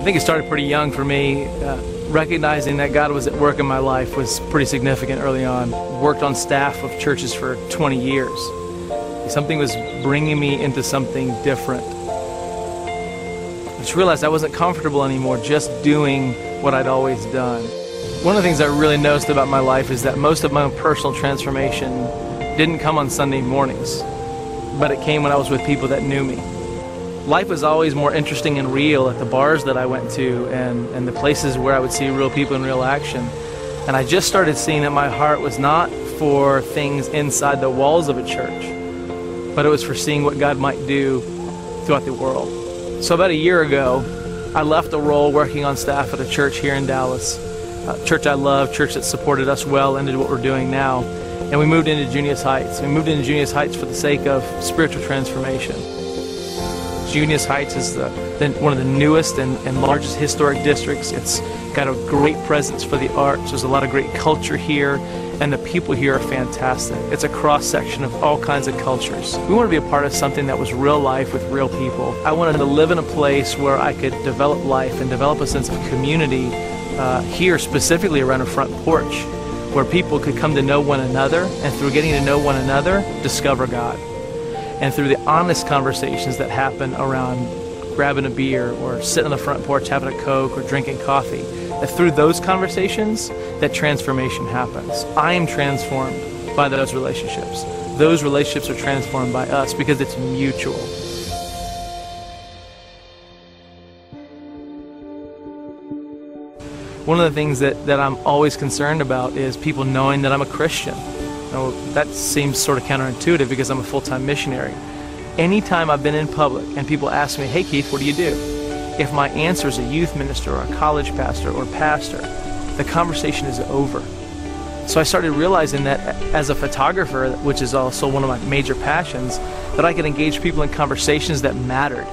I think it started pretty young for me. Recognizing that God was at work in my life was pretty significant early on. Worked on staff of churches for 20 years. Something was bringing me into something different. I just realized I wasn't comfortable anymore just doing what I'd always done. One of the things I really noticed about my life is that most of my own personal transformation didn't come on Sunday mornings, but it came when I was with people that knew me. Life was always more interesting and real at the bars that I went to and the places where I would see real people in real action. And I just started seeing that my heart was not for things inside the walls of a church, but it was for seeing what God might do throughout the world. So about a year ago, I left a role working on staff at a church here in Dallas. A church I love, church that supported us well and did what we're doing now. And we moved into Junius Heights. We moved into Junius Heights for the sake of spiritual transformation. Junius Heights is one of the newest and largest historic districts. It's got a great presence for the arts. There's a lot of great culture here, and the people here are fantastic. It's a cross-section of all kinds of cultures. We want to be a part of something that was real life with real people. I wanted to live in a place where I could develop life and develop a sense of community here, specifically around a front porch, where people could come to know one another, and through getting to know one another, discover God. And through the honest conversations that happen around grabbing a beer or sitting on the front porch having a Coke or drinking coffee, that through those conversations, that transformation happens. I am transformed by those relationships. Those relationships are transformed by us because it's mutual. One of the things that I'm always concerned about is people knowing that I'm a Christian. Now, that seems sort of counterintuitive because I'm a full-time missionary. Anytime I've been in public and people ask me, "Hey Keith, what do you do?" If my answer is a youth minister or a college pastor or pastor, the conversation is over. So I started realizing that as a photographer, which is also one of my major passions, that I could engage people in conversations that mattered.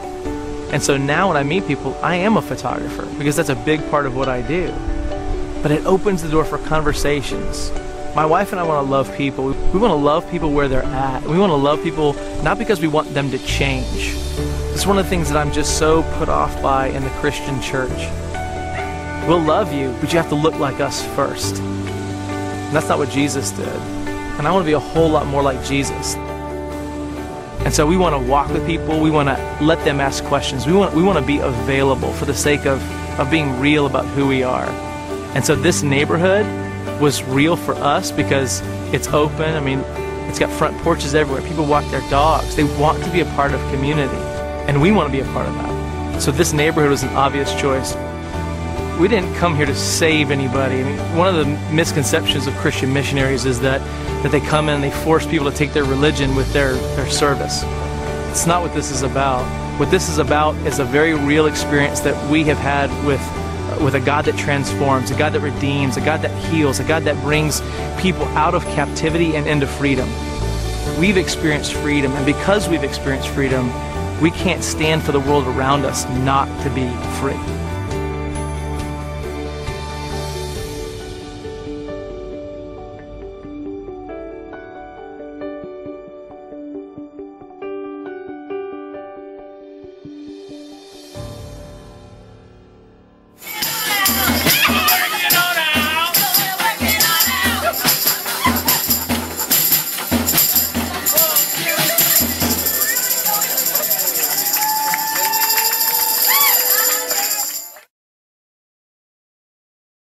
And so now when I meet people, I am a photographer because that's a big part of what I do. But it opens the door for conversations. My wife and I want to love people. We want to love people where they're at. We want to love people not because we want them to change. It's one of the things that I'm just so put off by in the Christian church. We'll love you, but you have to look like us first. And that's not what Jesus did. And I want to be a whole lot more like Jesus. And so we want to walk with people. We want to let them ask questions. We want to be available for the sake of being real about who we are. And so this neighborhood was real for us because it's open. I mean, it's got front porches everywhere. People walk their dogs. They want to be a part of community, and we want to be a part of that. So this neighborhood was an obvious choice. We didn't come here to save anybody. I mean, one of the misconceptions of Christian missionaries is that they come in and they force people to take their religion with their service. It's not what this is about. What this is about is a very real experience that we have had with a God that transforms, a God that redeems, a God that heals, a God that brings people out of captivity and into freedom. We've experienced freedom, and because we've experienced freedom, we can't stand for the world around us not to be free.